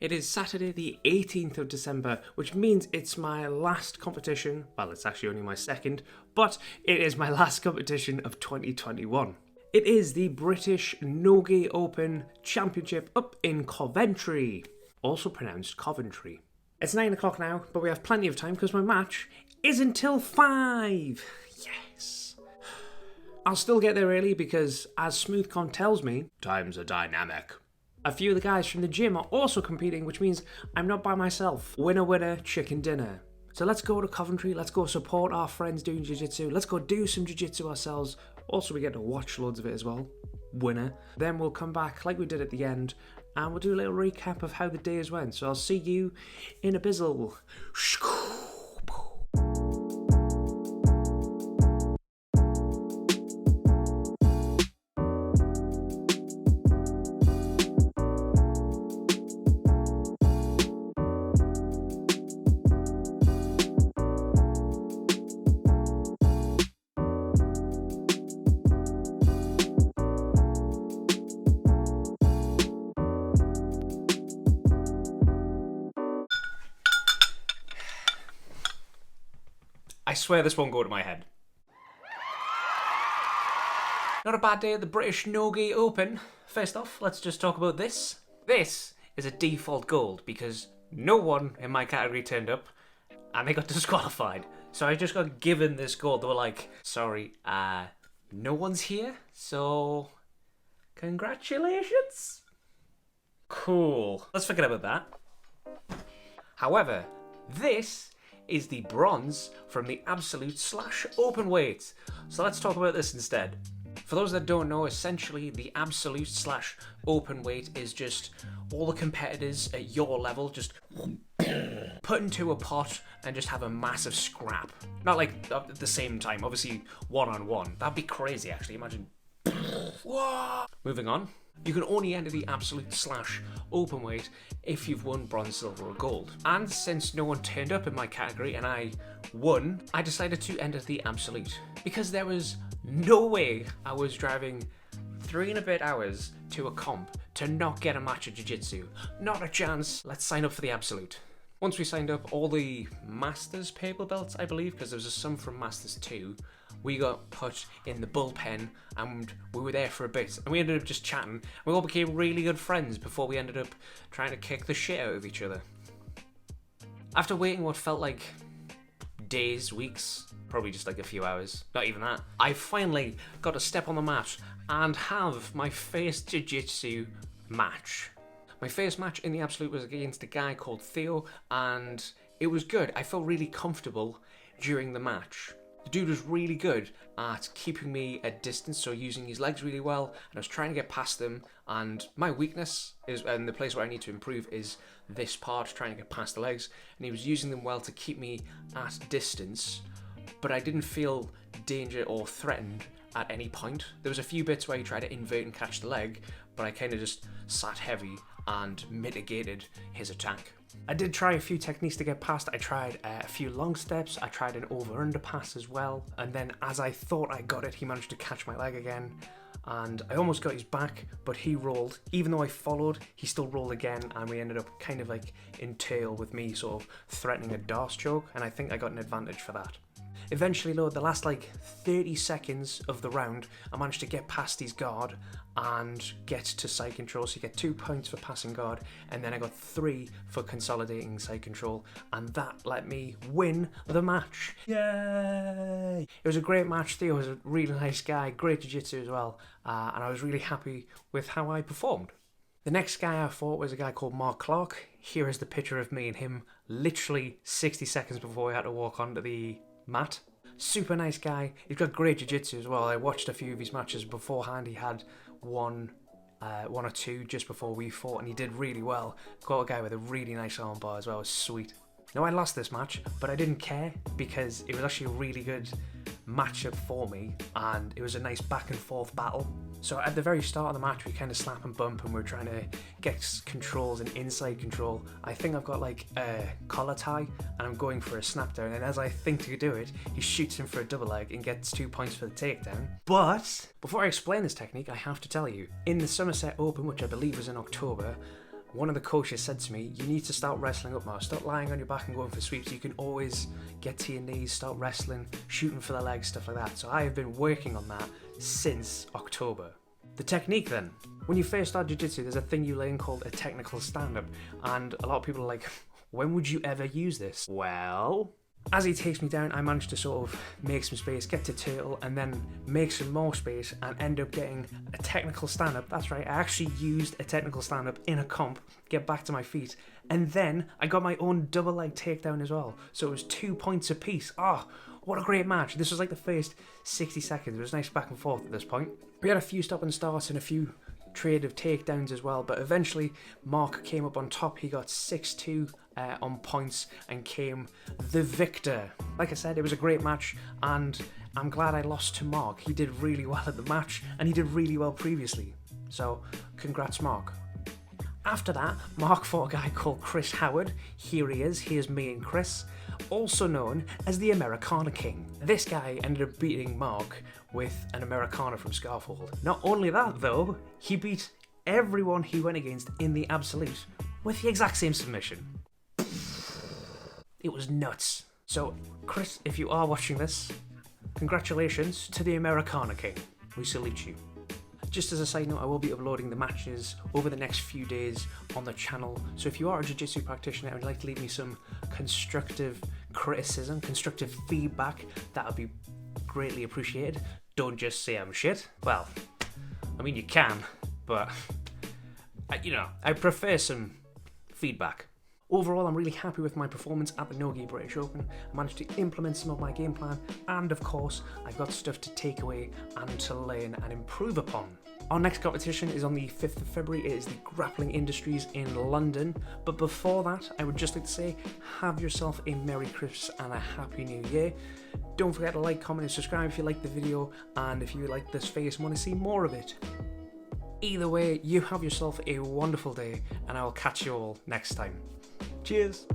It is Saturday the 18th of December, which means it's my last competition. Well, it's actually only my second, but it is my last competition of 2021. It is the British Nogi Open Championship up in Coventry, also pronounced Coventry. It's 9 o'clock now, but we have plenty of time because my match is until 5. Yes. I'll still get there early because, as SmoothCon tells me, times are dynamic. A few of the guys from the gym are also competing, which means I'm not by myself. Winner, winner, chicken dinner. So let's go to Coventry, let's go support our friends doing jiu-jitsu, let's go do some jiu-jitsu ourselves. Also, we get to watch loads of it as well. Winner. Then we'll come back like we did at the end, and we'll do a little recap of how the day has went. So I'll see you in a bizzle. I swear this won't go to my head. Not a bad day at the British Nogi Open. First off, let's just talk about this. This is a default gold because no one in my category turned up and they got disqualified. So I just got given this gold. They were like, sorry, no one's here, so congratulations. Cool. Let's forget about that. However, this is the bronze from the absolute/open weight. So let's talk about this instead. For those that don't know, essentially the absolute/open weight is just all the competitors at your level just put into a pot and just have a massive scrap. Not like at the same time, obviously one-on-one. That'd be crazy actually, imagine. Moving on. You can only enter the absolute/open weight if you've won bronze, silver or gold. And since no one turned up in my category and I won, I decided to enter the absolute. Because there was no way I was driving 3 and a bit hours to a comp to not get a match of jiu-jitsu. Not a chance. Let's sign up for the absolute. Once we signed up, all the Masters paper belts, I believe, because there was some from Masters 2, we got put in the bullpen and we were there for a bit and we ended up just chatting. We all became really good friends before we ended up trying to kick the shit out of each other. After waiting what felt like days, weeks, probably just like a few hours, not even that, I finally got to step on the mat and have my first jiu-jitsu match. My first match in the absolute was against a guy called Theo and it was good. I felt really comfortable during the match. The dude was really good at keeping me at distance, so using his legs really well, and I was trying to get past them, and my weakness is, and the place where I need to improve is this part, trying to get past the legs, and he was using them well to keep me at distance, but I didn't feel danger or threatened at any point. There was a few bits where he tried to invert and catch the leg, but I kind of just sat heavy and mitigated his attack. I did try a few techniques to get past. I tried a few long steps, I tried an over-under pass as well, and then as I thought I got it, he managed to catch my leg again, and I almost got his back, but he rolled. Even though I followed, he still rolled again, and we ended up kind of like in tail with me sort of threatening a Darce choke, and I think I got an advantage for that. Eventually, though, the last like 30 seconds of the round, I managed to get past his guard and get to side control. So you get 2 points for passing guard, and then I got 3 for consolidating side control, and that let me win the match. Yay! It was a great match. Theo was a really nice guy, great jiu-jitsu as well, and I was really happy with how I performed. The next guy I fought was a guy called Mark Clark. Here is the picture of me and him literally 60 seconds before we had to walk onto the mat. Super nice guy. He's got great jiu-jitsu as well. I watched a few of his matches beforehand. He had one or two just before we fought, and he did really well. Got a guy with a really nice armbar as well. It was sweet. Now, I lost this match, but I didn't care because it was actually a really good matchup for me, and it was a nice back and forth battle. So at the very start of the match, we kind of slap and bump, and we're trying to get controls and inside control. I think I've got like a collar tie, and I'm going for a snap down, and as I think to do it, he shoots him for a double leg and gets 2 points for the takedown. But before I explain this technique, I have to tell you, in the Somerset Open, which I believe was in October, one of the coaches said to me, you need to start wrestling up more. Stop lying on your back and going for sweeps. You can always get to your knees, start wrestling, shooting for the legs, stuff like that. So I have been working on that since October. The technique then. When you first start jiu-jitsu, there's a thing you learn called a technical stand-up. And a lot of people are like, when would you ever use this? Well, as he takes me down, I managed to sort of make some space, get to turtle, and then make some more space and end up getting a technical stand-up. That's right, I actually used a technical stand-up in a comp, get back to my feet, and then I got my own double leg takedown as well. So it was 2 points apiece. Oh, what a great match. This was like the first 60 seconds. It was nice back and forth at this point. We had a few stop and starts and a few trade of takedowns as well, but eventually Mark came up on top. He got 6-2 on points and came the victor. Like I said, it was a great match, and I'm glad I lost to Mark. He did really well at the match, and he did really well previously. So, congrats, Mark. After that, Mark fought a guy called Chris Howard. Here he is, here's me and Chris, also known as the Americana King. This guy ended up beating Mark with an Americana from Scarfold. Not only that though, he beat everyone he went against in the absolute with the exact same submission. It was nuts. So, Chris, if you are watching this, congratulations to the Americana King. We salute you. Just as a side note, I will be uploading the matches over the next few days on the channel. So if you are a jiu-jitsu practitioner and would like to leave me some constructive criticism, constructive feedback, that would be greatly appreciated. Don't just say I'm shit. Well, I mean you can, but I prefer some feedback. Overall, I'm really happy with my performance at the Nogi British Open. I managed to implement some of my game plan, and of course, I've got stuff to take away and to learn and improve upon. Our next competition is on the 5th of February. It is the Grappling Industries in London. But before that, I would just like to say, have yourself a Merry Christmas and a Happy New Year. Don't forget to like, comment, and subscribe if you like the video, and if you like this face and want to see more of it. Either way, you have yourself a wonderful day, and I will catch you all next time. Cheers!